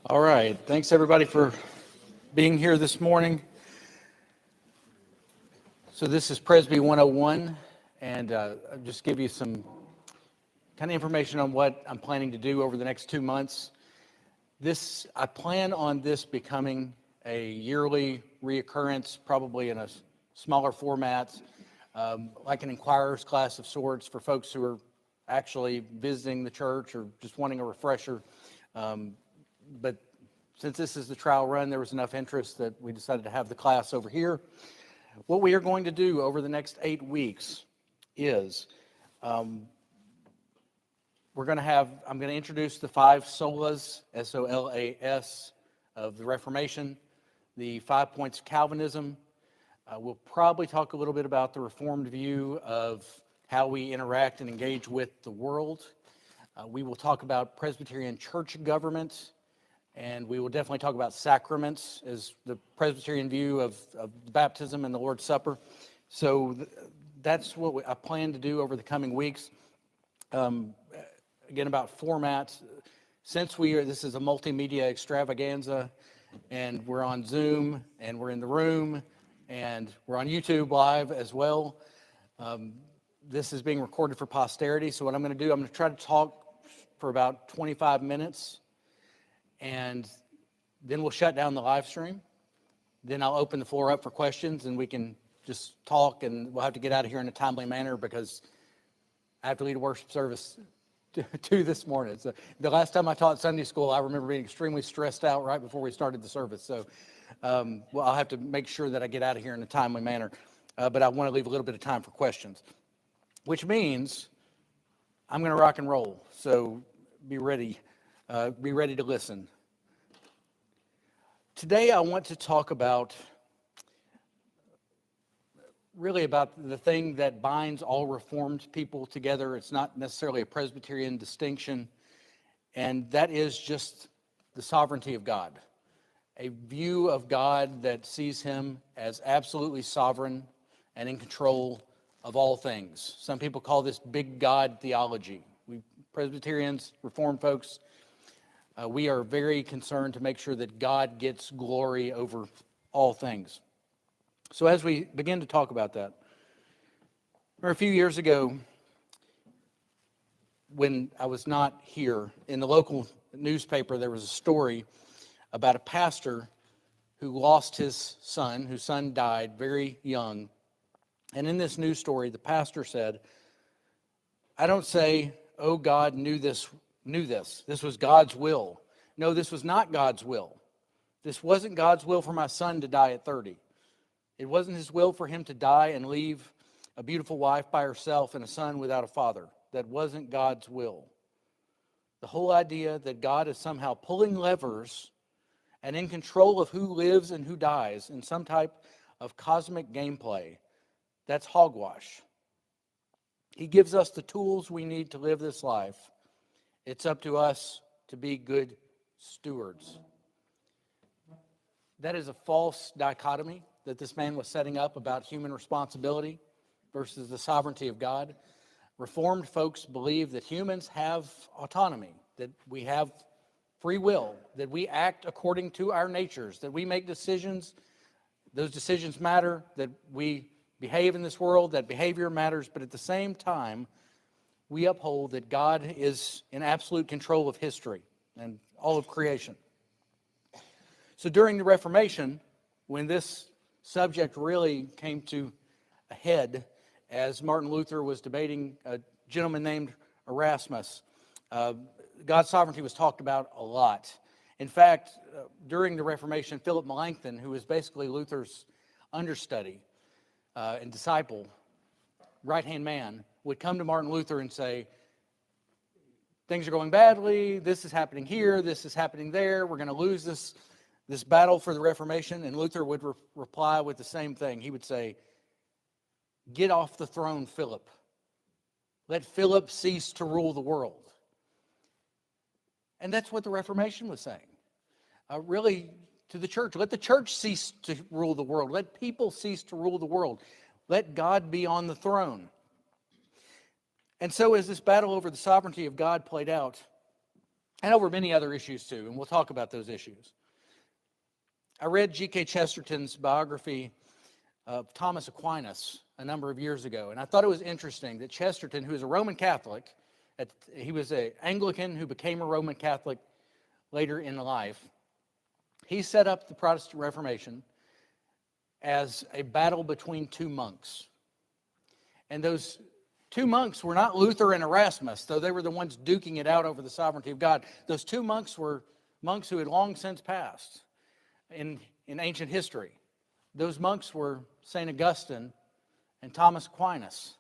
All right. Thanks, everybody, for being here this morning. So this is Presby101, and I'll just give you some kind of information on what I'm planning to do over the next 2 months. I plan on this becoming a yearly reoccurrence, probably in a smaller format, like an inquirer's class of sorts for folks who are actually visiting the church or just wanting a refresher. But since this is the trial run, there was enough interest that we decided to have the class over here. What we are going to do over the next 8 weeks is I'm going to introduce the 5 solas, S-O-L-A-S, of the Reformation, the 5 points of Calvinism. We'll probably talk a little bit about the Reformed view of how we interact and engage with the world. We will talk about Presbyterian church government, and we will definitely talk about sacraments as the Presbyterian view of baptism and the Lord's Supper. So that's what I plan to do over the coming weeks. Again, about formats. Since this is a multimedia extravaganza, and we're on Zoom, and we're in the room, and we're on YouTube Live as well. This is being recorded for posterity, so what I'm going to do, I'm going to try to talk for about 25 minutes, and then we'll shut down the live stream. Then I'll open the floor up for questions, and we can just talk, and we'll have to get out of here in a timely manner because I have to lead a worship service to this morning. So the last time I taught Sunday school, I remember being extremely stressed out right before we started the service. So I'll have to make sure that I get out of here in a timely manner. But I want to leave a little bit of time for questions, which means I'm going to rock and roll. So be ready to listen. Today I want to talk about the thing that binds all Reformed people together. It's not necessarily a Presbyterian distinction, and that is just the sovereignty of God. A view of God that sees him as absolutely sovereign and in control of all things. Some people call this big God theology. We Presbyterians, Reformed folks, we are very concerned to make sure that God gets glory over all things. So as we begin to talk about that, a few years ago, when I was not here, in the local newspaper, there was a story about a pastor who lost his son, whose son died very young. And in this news story, the pastor said, I don't say, oh, God knew this. This was God's will. No, this was not God's will. This wasn't God's will for my son to die at 30. It wasn't his will for him to die and leave a beautiful wife by herself and a son without a father. That wasn't God's will. The whole idea that God is somehow pulling levers and in control of who lives and who dies in some type of cosmic gameplay, that's hogwash. He gives us the tools we need to live this life. It's up to us to be good stewards. That is a false dichotomy that this man was setting up about human responsibility versus the sovereignty of God. Reformed folks believe that humans have autonomy, that we have free will, that we act according to our natures, that we make decisions, those decisions matter, that we behave in this world, that behavior matters, but at the same time, we uphold that God is in absolute control of history and all of creation. So during the Reformation, when this subject really came to a head, as Martin Luther was debating a gentleman named Erasmus, God's sovereignty was talked about a lot. In fact, during the Reformation, Philip Melanchthon, who was basically Luther's understudy and disciple, right-hand man, would come to Martin Luther and say, things are going badly, this is happening here, this is happening there, we're going to lose this battle for the Reformation. And Luther would reply with the same thing. He would say, get off the throne, Philip. Let Philip cease to rule the world. And that's what the Reformation was saying. Really, to the church, let the church cease to rule the world. Let people cease to rule the world. Let God be on the throne. And so as this battle over the sovereignty of God played out, and over many other issues too, and we'll talk about those issues. I read G.K. Chesterton's biography of Thomas Aquinas a number of years ago, and I thought it was interesting that Chesterton, who is a Roman Catholic, he was an Anglican who became a Roman Catholic later in life, he set up the Protestant Reformation as a battle between two monks. And those two monks were not Luther and Erasmus, though they were the ones duking it out over the sovereignty of God. Those two monks were monks who had long since passed in ancient history. Those monks were St. Augustine and Thomas Aquinas.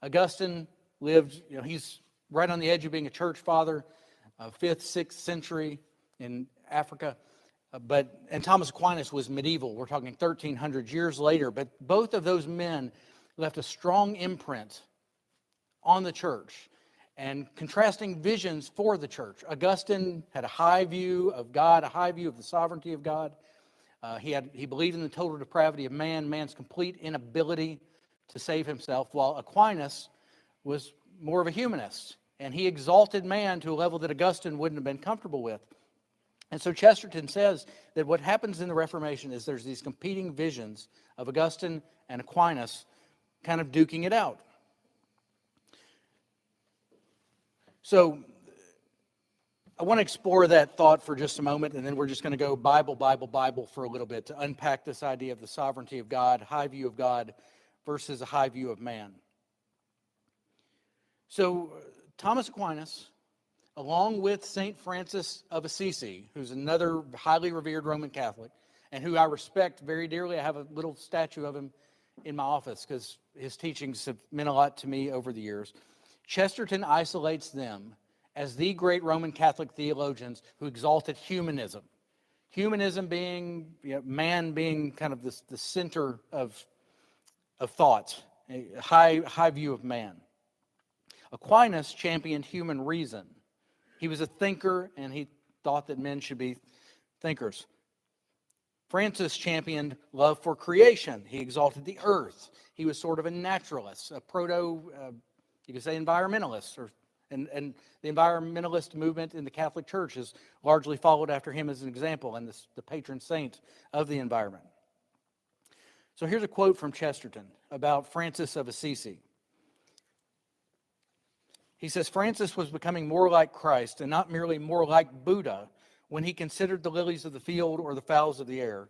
Augustine lived, he's right on the edge of being a church father, 5th, 6th century in Africa. And Thomas Aquinas was medieval. We're talking 1,300 years later. But both of those men left a strong imprint on the church and contrasting visions for the church. Augustine had a high view of God, a high view of the sovereignty of God. He believed in the total depravity of man, man's complete inability to save himself, while Aquinas was more of a humanist, and he exalted man to a level that Augustine wouldn't have been comfortable with. And so Chesterton says that what happens in the Reformation is there's these competing visions of Augustine and Aquinas kind of duking it out. So I want to explore that thought for just a moment, and then we're just going to go Bible for a little bit to unpack this idea of the sovereignty of God, high view of God versus a high view of man. So Thomas Aquinas, along with St. Francis of Assisi, who's another highly revered Roman Catholic, and who I respect very dearly. I have a little statue of him in my office because his teachings have meant a lot to me over the years. Chesterton isolates them as the great Roman Catholic theologians who exalted humanism. Humanism being, man being kind of the center of thought, a high view of man. Aquinas championed human reason. He was a thinker, and he thought that men should be thinkers. Francis championed love for creation. He exalted the earth. He was sort of a naturalist, a you could say environmentalist, and the environmentalist movement in the Catholic Church has largely followed after him as an example, and the patron saint of the environment. So here's a quote from Chesterton about Francis of Assisi. He says, Francis was becoming more like Christ and not merely more like Buddha when he considered the lilies of the field or the fowls of the air.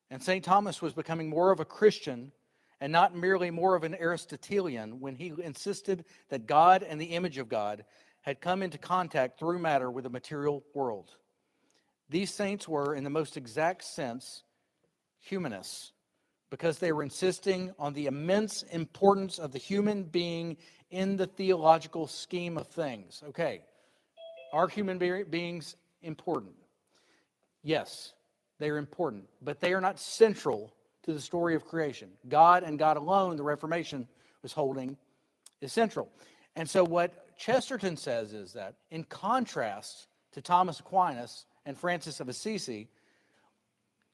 And St. Thomas was becoming more of a Christian and not merely more of an Aristotelian when he insisted that God and the image of God had come into contact through matter with the material world. These saints were, in the most exact sense, humanists, because they were insisting on the immense importance of the human being in the theological scheme of things. Okay, are human beings important? Yes, they are important, but they are not central to the story of creation. God and God alone, the Reformation was holding, is central. And so what Chesterton says is that, in contrast to Thomas Aquinas and Francis of Assisi,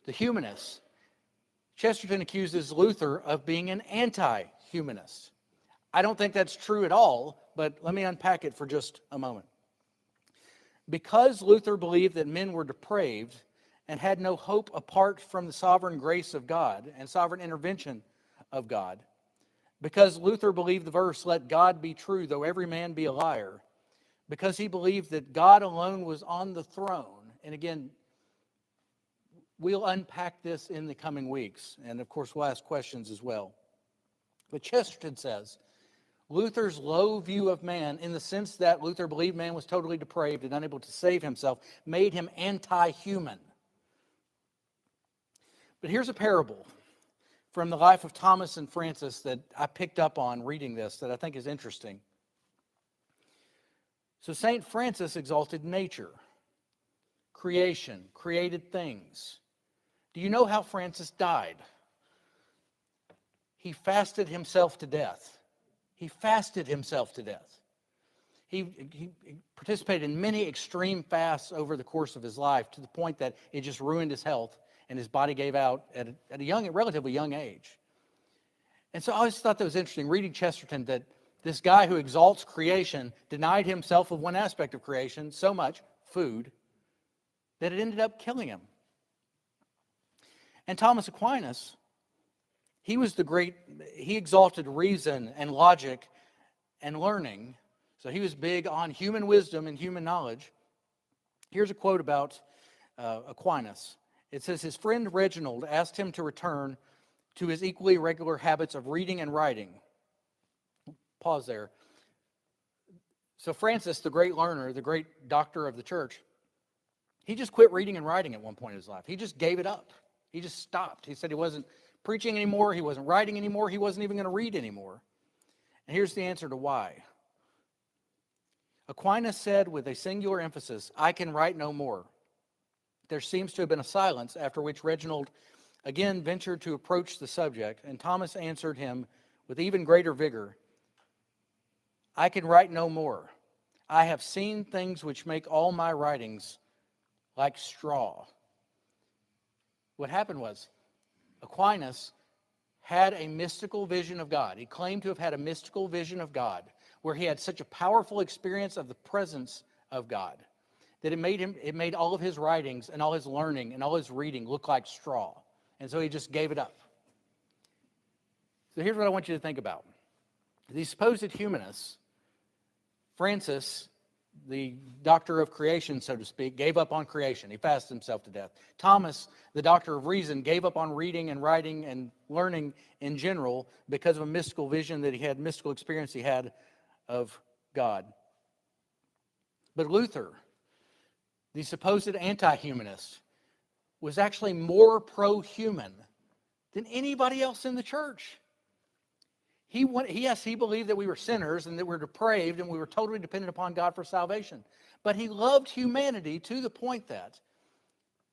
the humanists, Chesterton accuses Luther of being an anti-humanist. I don't think that's true at all, but let me unpack it for just a moment. Because Luther believed that men were depraved and had no hope apart from the sovereign grace of God and sovereign intervention of God, because Luther believed the verse, let God be true, though every man be a liar, because he believed that God alone was on the throne. And again, we'll unpack this in the coming weeks, and of course we'll ask questions as well. But Chesterton says, Luther's low view of man, in the sense that Luther believed man was totally depraved and unable to save himself, made him anti-human. But here's a parable from the life of Thomas and Francis that I picked up on reading this that I think is interesting. So St. Francis exalted nature, creation, created things. Do you know how Francis died? He fasted himself to death. He fasted himself to death. He participated in many extreme fasts over the course of his life to the point that it just ruined his health and his body gave out at a relatively young age. And so I always thought that was interesting, reading Chesterton, that this guy who exalts creation denied himself of one aspect of creation so much, food, that it ended up killing him. And Thomas Aquinas, he exalted reason and logic and learning. So he was big on human wisdom and human knowledge. Here's a quote about Aquinas. It says, his friend Reginald asked him to return to his equally regular habits of reading and writing. Pause there. So Francis, the great learner, the great doctor of the church, he just quit reading and writing at one point in his life. He just gave it up. He just stopped. He said he wasn't preaching anymore. He wasn't writing anymore. He wasn't even going to read anymore. And here's the answer to why. Aquinas said with a singular emphasis, I can write no more. There seems to have been a silence, after which Reginald again ventured to approach the subject, and Thomas answered him with even greater vigor, I can write no more. I have seen things which make all my writings like straw. What happened was, Aquinas had a mystical vision of God. He claimed to have had a mystical vision of God, where he had such a powerful experience of the presence of God that it made all of his writings and all his learning and all his reading look like straw. And so he just gave it up. So here's what I want you to think about. These supposed humanists, Francis, the doctor of creation, so to speak, gave up on creation. He fasted himself to death. Thomas, the doctor of reason, gave up on reading and writing and learning in general because of a mystical vision that he had, mystical experience he had of God. But Luther, the supposed anti-humanist, was actually more pro-human than anybody else in the church. He believed that we were sinners and that we were depraved and we were totally dependent upon God for salvation. But he loved humanity to the point that,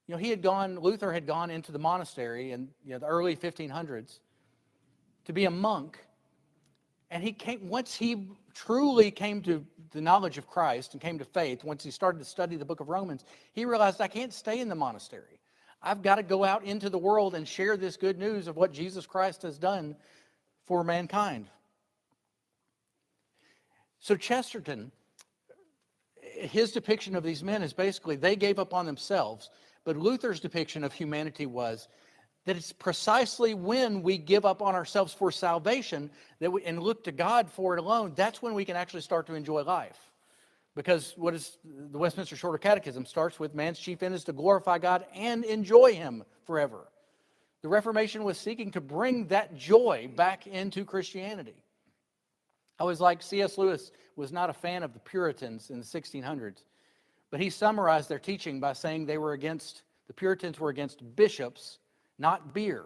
Luther had gone into the monastery in the early 1500s to be a monk. And once he truly came to the knowledge of Christ and came to faith, once he started to study the book of Romans, he realized, I can't stay in the monastery. I've got to go out into the world and share this good news of what Jesus Christ has done for mankind. So Chesterton, his depiction of these men is basically they gave up on themselves, but Luther's depiction of humanity was that it's precisely when we give up on ourselves for salvation and look to God for it alone, that's when we can actually start to enjoy life. Because what is the Westminster Shorter Catechism starts with, man's chief end is to glorify God and enjoy him forever. The Reformation was seeking to bring that joy back into Christianity. I was like C.S. Lewis was not a fan of the Puritans in the 1600s, but he summarized their teaching by saying the Puritans were against bishops, not beer.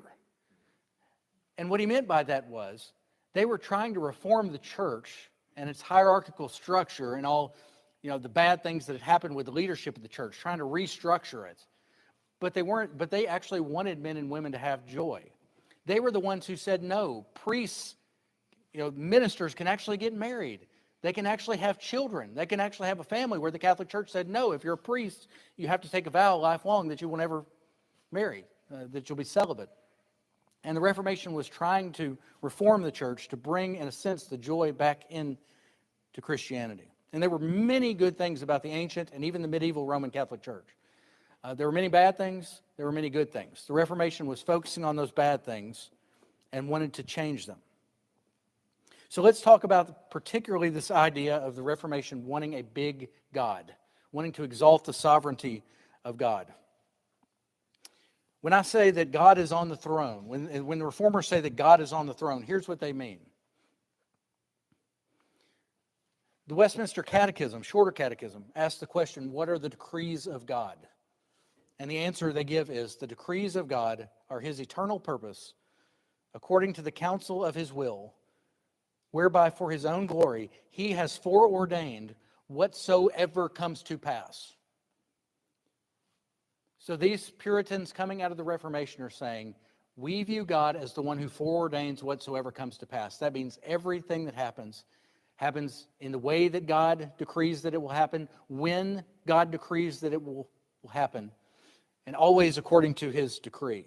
And what he meant by that was they were trying to reform the church and its hierarchical structure and all, the bad things that had happened with the leadership of the church, trying to restructure it. But they actually wanted men and women to have joy. They were the ones who said, no, priests, ministers can actually get married. They can actually have children. They can actually have a family, where the Catholic Church said, no, if you're a priest, you have to take a vow lifelong that you will never marry, that you'll be celibate. And the Reformation was trying to reform the church to bring, in a sense, the joy back into Christianity. And there were many good things about the ancient and even the medieval Roman Catholic Church. There were many bad things. There were many good things. The Reformation was focusing on those bad things and wanted to change them. So let's talk about particularly this idea of the Reformation wanting a big God, wanting to exalt the sovereignty of God. When I say that God is on the throne, when the Reformers say that God is on the throne, here's what they mean. The Westminster Catechism, Shorter Catechism, asks the question, what are the decrees of God? And the answer they give is, the decrees of God are his eternal purpose, according to the counsel of his will, whereby for his own glory he has foreordained whatsoever comes to pass. So these Puritans coming out of the Reformation are saying, we view God as the one who foreordains whatsoever comes to pass. That means everything that happens in the way that God decrees that it will happen, when God decrees that it will happen, and always according to his decree.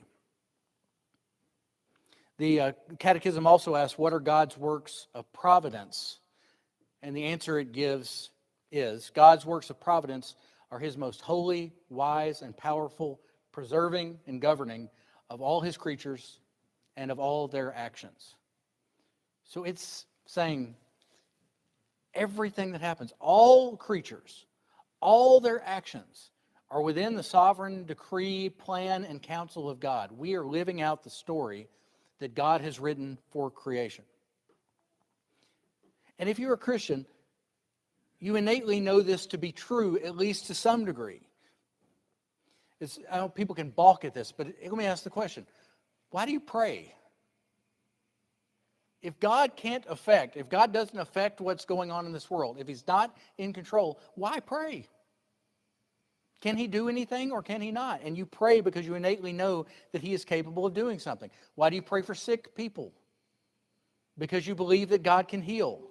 The Catechism also asks, what are God's works of providence? And the answer it gives is, God's works of providence are his most holy, wise, and powerful, preserving and governing of all his creatures and of all their actions. So it's saying everything that happens, all creatures, all their actions are within the sovereign decree, plan, and counsel of God. We are living out the story that God has written for creation. And if you're a Christian, you innately know this to be true, at least to some degree. I know people can balk at this, but let me ask the question. Why do you pray? If God doesn't affect what's going on in this world, if he's not in control, why pray? Can he do anything or can he not? And you pray because you innately know that he is capable of doing something. Why do you pray for sick people? Because you believe that God can heal.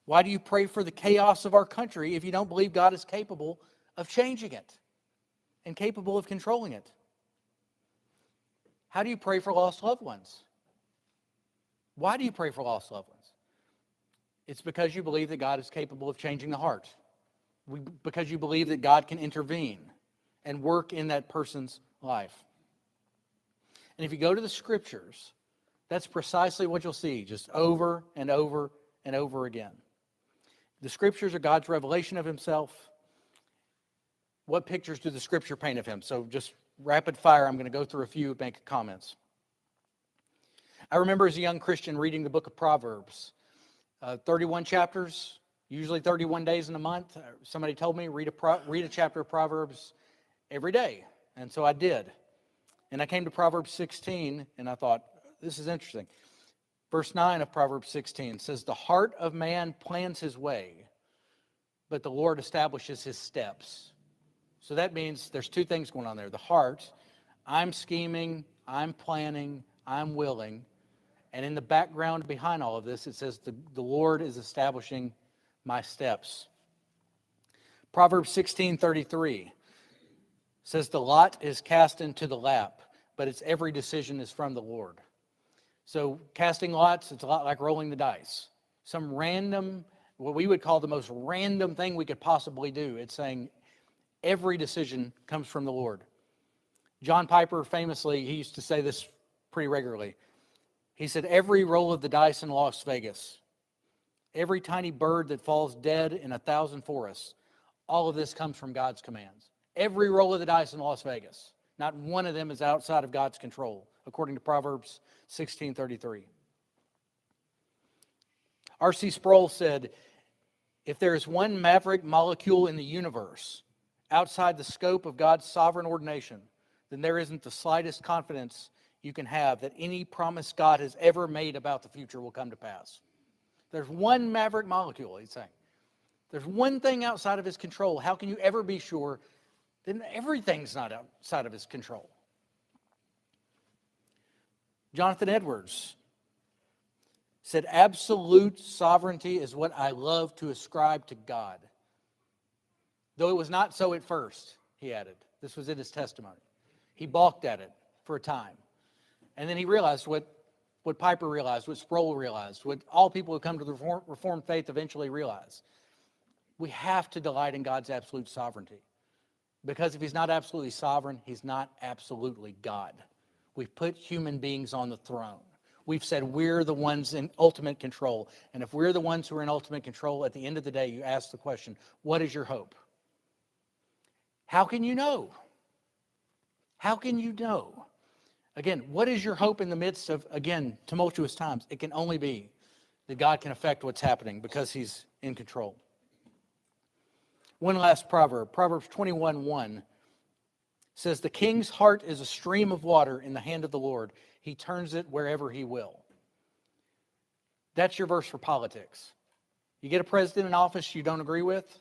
Why do you pray for the chaos of our country if you don't believe God is capable of changing it and capable of controlling it? How do you pray for lost loved ones? Why do you pray for lost loved ones? It's because you believe that God is capable of changing the heart. Because you believe that God can intervene and work in that person's life. And if you go to the Scriptures, that's precisely what you'll see, just over and over and over again. The Scriptures are God's revelation of himself. What pictures do the Scripture paint of him? So just rapid fire, I'm going to go through a few and make comments. I remember as a young Christian reading the book of Proverbs. 31 chapters, usually 31 days in a month. Somebody told me, read a chapter of Proverbs every day. And so I did. And I came to Proverbs 16, and I thought, this is interesting. Verse 9 of Proverbs 16 says, the heart of man plans his way, but the Lord establishes his steps. So that means there's two things going on there. The heart, I'm scheming, I'm planning, I'm willing. And in the background behind all of this, it says the Lord is establishing my steps. Proverbs 16:33 says, the lot is cast into the lap, but its every decision is from the Lord. So casting lots, it's a lot like rolling the dice. Some random, what we would call the most random thing we could possibly do. It's saying every decision comes from the Lord. John Piper famously, he used to say this pretty regularly. He said, every roll of the dice in Las Vegas, every tiny bird that falls dead in 1,000 forests, all of this comes from God's commands. Every roll of the dice in Las Vegas, not one of them is outside of God's control, according to Proverbs 16:33. R.C. Sproul said, if there is one maverick molecule in the universe outside the scope of God's sovereign ordination, then there isn't the slightest confidence you can have that any promise God has ever made about the future will come to pass. There's one maverick molecule, he's saying. There's one thing outside of his control. How can you ever be sure that everything's not outside of his control? Jonathan Edwards said, absolute sovereignty is what I love to ascribe to God. Though it was not so at first, he added. This was in his testimony. He balked at it for a time. And then he realized what Piper realized, what Sproul realized, what all people who come to the Reformed faith eventually realize. We have to delight in God's absolute sovereignty. Because if he's not absolutely sovereign, he's not absolutely God. We've put human beings on the throne. We've said we're the ones in ultimate control. And if we're the ones who are in ultimate control, at the end of the day, you ask the question, what is your hope? How can you know? How can you know? Again, what is your hope in the midst of, again, tumultuous times? It can only be that God can affect what's happening because he's in control. One last proverb, Proverbs 21:1 says, the king's heart is a stream of water in the hand of the Lord. He turns it wherever he will. That's your verse for politics. You get a president in office you don't agree with,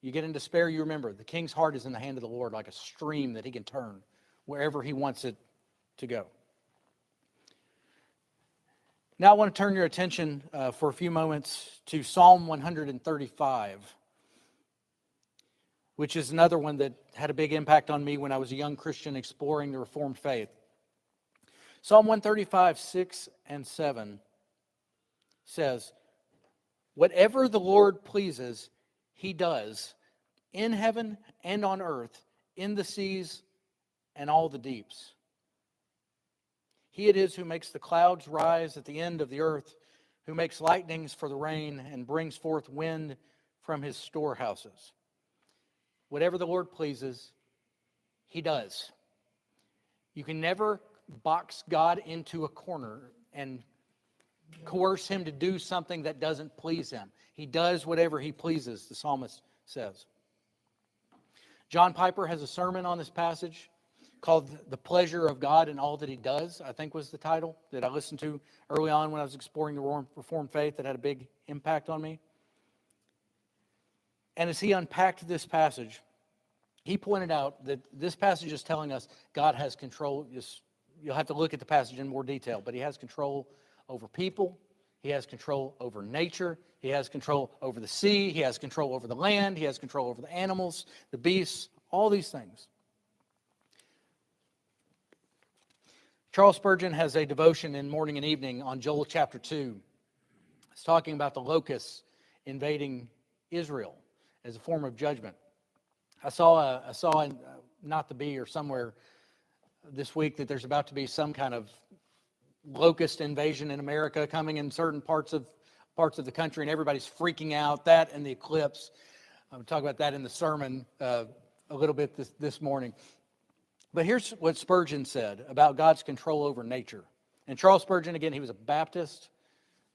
you get in despair, you remember, the king's heart is in the hand of the Lord like a stream that he can turn wherever he wants it to go. Now I want to turn your attention for a few moments to Psalm 135. Which is another one that had a big impact on me when I was a young Christian exploring the Reformed faith. Psalm 135, 6 and 7 says, Whatever the Lord pleases, he does, in heaven and on earth, in the seas and all the deeps. He it is who makes the clouds rise at the end of the earth, who makes lightnings for the rain and brings forth wind from his storehouses. Whatever the Lord pleases, he does. You can never box God into a corner and coerce him to do something that doesn't please him. He does whatever he pleases, the psalmist says. John Piper has a sermon on this passage called The Pleasure of God in All That He Does, I think was the title that I listened to early on when I was exploring the Reformed faith that had a big impact on me. And as he unpacked this passage, he pointed out that this passage is telling us God has control. You'll have to look at the passage in more detail, but he has control over people. He has control over nature. He has control over the sea. He has control over the land. He has control over the animals, the beasts, all these things. Charles Spurgeon has a devotion in Morning and Evening on Joel chapter 2. It's talking about the locusts invading Israel as a form of judgment. I saw in Not the Bee or somewhere this week that there's about to be some kind of locust invasion in America coming in certain parts of the country, and everybody's freaking out. That and the eclipse. I'm talking about that in the sermon a little bit this morning. But here's what Spurgeon said about God's control over nature. And Charles Spurgeon, again, he was a Baptist,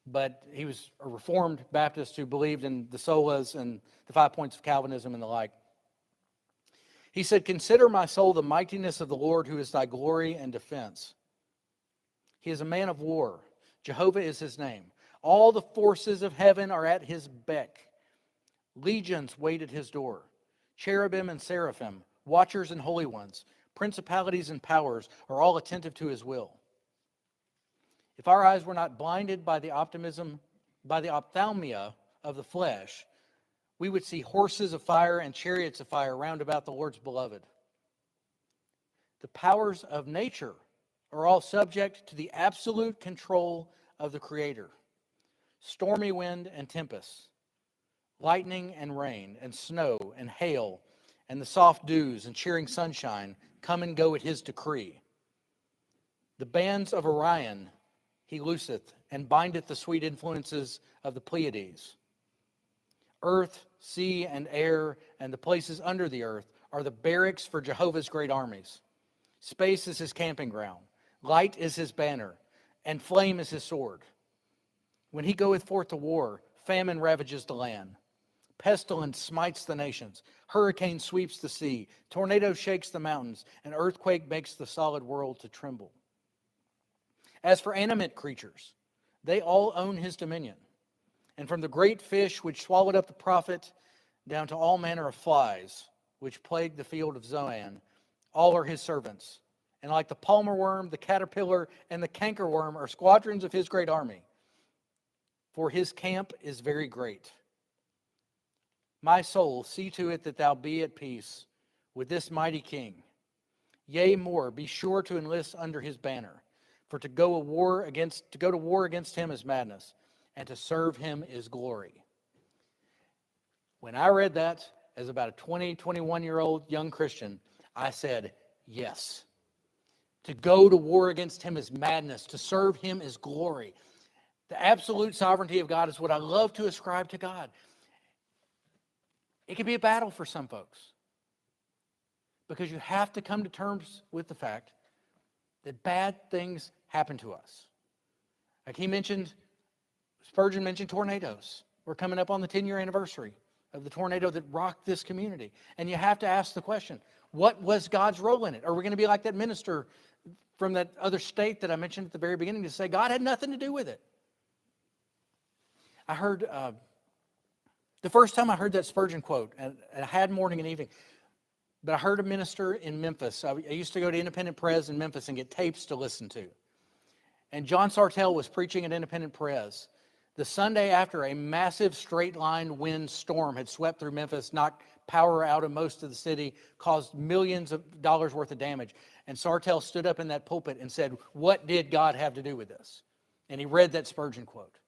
but he was a Reformed Baptist who believed in the solas and the 5 points of Calvinism and the like. He said, "Consider, my soul, the mightiness of the Lord, who is thy glory and defense. He is a man of war. Jehovah is his name. All the forces of heaven are at his beck. Legions wait at his door. Cherubim and seraphim, watchers and holy ones, principalities and powers are all attentive to his will. If our eyes were not blinded by the ophthalmia of the flesh, we would see horses of fire and chariots of fire round about the Lord's beloved. The powers of nature are all subject to the absolute control of the Creator. Stormy wind and tempests, lightning and rain and snow and hail and the soft dews and cheering sunshine come and go at his decree. The bands of Orion he looseth and bindeth the sweet influences of the Pleiades. Earth, sea, and air, and the places under the earth are the barracks for Jehovah's great armies. Space is his camping ground. Light is his banner, and flame is his sword. When he goeth forth to war, famine ravages the land. Pestilence smites the nations. Hurricane sweeps the sea. Tornado shakes the mountains. An earthquake makes the solid world to tremble. As for animate creatures, they all own his dominion. And from the great fish which swallowed up the prophet down to all manner of flies which plague the field of Zoan, all are his servants. And like the palmer worm, the caterpillar, and the cankerworm are squadrons of his great army. For his camp is very great. My soul, see to it that thou be at peace with this mighty king. Yea, more, be sure to enlist under his banner. For to go to war against him is madness, and to serve him is glory." When I read that as about a 21-year-old young Christian, I said, yes. To go to war against him is madness. To serve him is glory. The absolute sovereignty of God is what I love to ascribe to God. It can be a battle for some folks, because you have to come to terms with the fact that bad things happen to us. Like Spurgeon mentioned tornadoes. We're coming up on the 10-year anniversary of the tornado that rocked this community. And you have to ask the question, what was God's role in it? Are we going to be like that minister from that other state that I mentioned at the very beginning to say God had nothing to do with it? I heard, the first time I heard that Spurgeon quote, and I had morning and evening, but I heard a minister in Memphis. I used to go to Independent Pres in Memphis and get tapes to listen to. And John Sartell was preaching at Independent Pres the Sunday after a massive straight-line wind storm had swept through Memphis, knocked power out of most of the city, caused millions of dollars worth of damage. And Sartell stood up in that pulpit and said, "What did God have to do with this?" And he read that Spurgeon quote.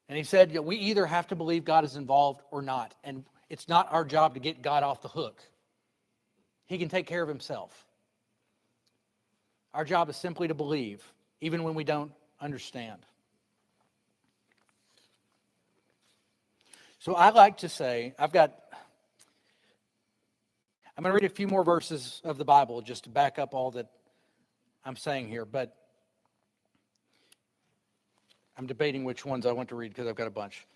And he said, we either have to believe God is involved or not. And it's not our job to get God off the hook. He can take care of himself. Our job is simply to believe, even when we don't understand. So I like to say, I'm going to read a few more verses of the Bible just to back up all that I'm saying here, but I'm debating which ones I want to read because I've got a bunch.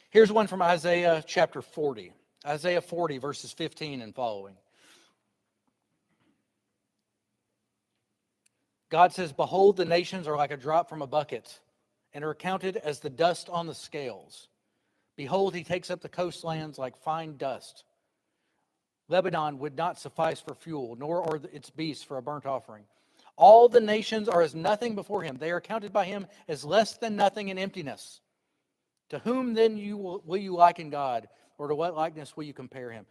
Here's one from Isaiah chapter 40. Isaiah 40, verses 15 and following. God says, "Behold, the nations are like a drop from a bucket, and are counted as the dust on the scales. Behold, he takes up the coastlands like fine dust. Lebanon would not suffice for fuel, nor are its beasts for a burnt offering. All the nations are as nothing before him. They are counted by him as less than nothing in emptiness. To whom then will you liken God, or to what likeness will you compare him?"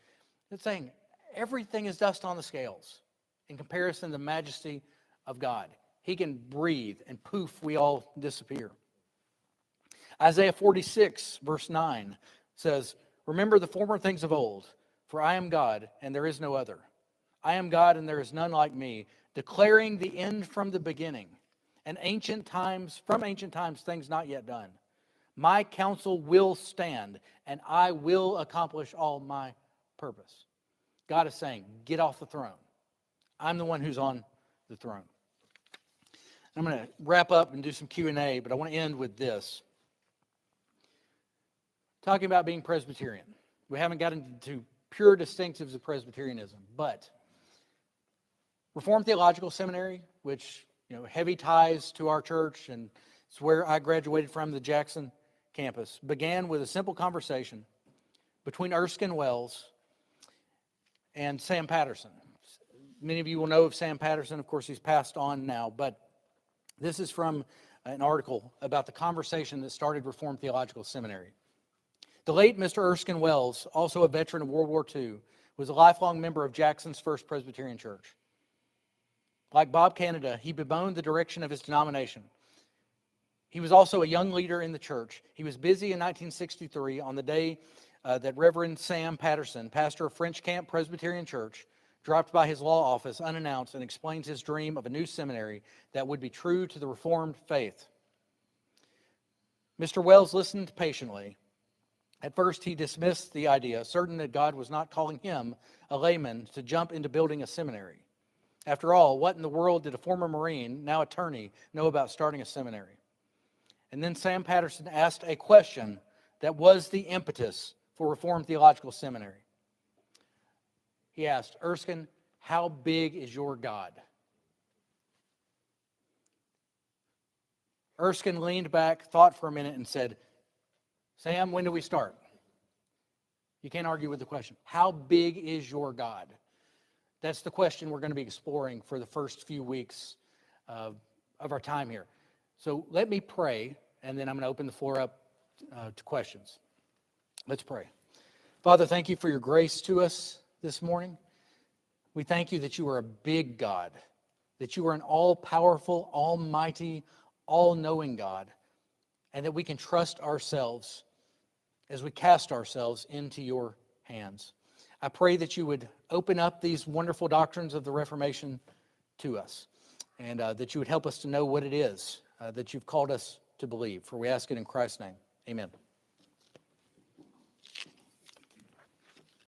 It's saying everything is dust on the scales in comparison to the majesty of God. He can breathe, and poof, we all disappear. Isaiah 46, verse 9 says, "Remember the former things of old, for I am God, and there is no other. I am God, and there is none like me, declaring the end from the beginning, and from ancient times, things not yet done. My counsel will stand, and I will accomplish all my purpose." God is saying, get off the throne. I'm the one who's on the throne. I'm going to wrap up and do some Q&A, but I want to end with this. Talking about being Presbyterian. We haven't gotten into pure distinctives of Presbyterianism, but Reformed Theological Seminary, which, heavy ties to our church, and it's where I graduated from, the Jackson campus, began with a simple conversation between Erskine Wells and Sam Patterson. Many of you will know of Sam Patterson. Of course, he's passed on now, but this is from an article about the conversation that started Reformed Theological Seminary. The late Mr. Erskine Wells, also a veteran of World War II, was a lifelong member of Jackson's First Presbyterian Church. Like Bob Canada, he bemoaned the direction of his denomination. He was also a young leader in the church. He was busy in 1963 on the day that Reverend Sam Patterson, pastor of French Camp Presbyterian Church, dropped by his law office unannounced and explains his dream of a new seminary that would be true to the Reformed faith. Mr. Wells listened patiently. At first, he dismissed the idea, certain that God was not calling him, a layman, to jump into building a seminary. After all, what in the world did a former Marine, now attorney, know about starting a seminary? And then Sam Patterson asked a question that was the impetus for Reformed Theological Seminary. He asked, "Erskine, how big is your God?" Erskine leaned back, thought for a minute, and said, "Sam, when do we start?" You can't argue with the question. How big is your God? That's the question we're going to be exploring for the first few weeks of our time here. So let me pray, and then I'm going to open the floor up to questions. Let's pray. Father, thank you for your grace to us this morning. We thank you that you are a big God, that you are an all-powerful, almighty, all-knowing God, and that we can trust ourselves as we cast ourselves into your hands. I pray that you would open up these wonderful doctrines of the Reformation to us, and that you would help us to know what it is that you've called us to believe. For we ask it in Christ's name. Amen.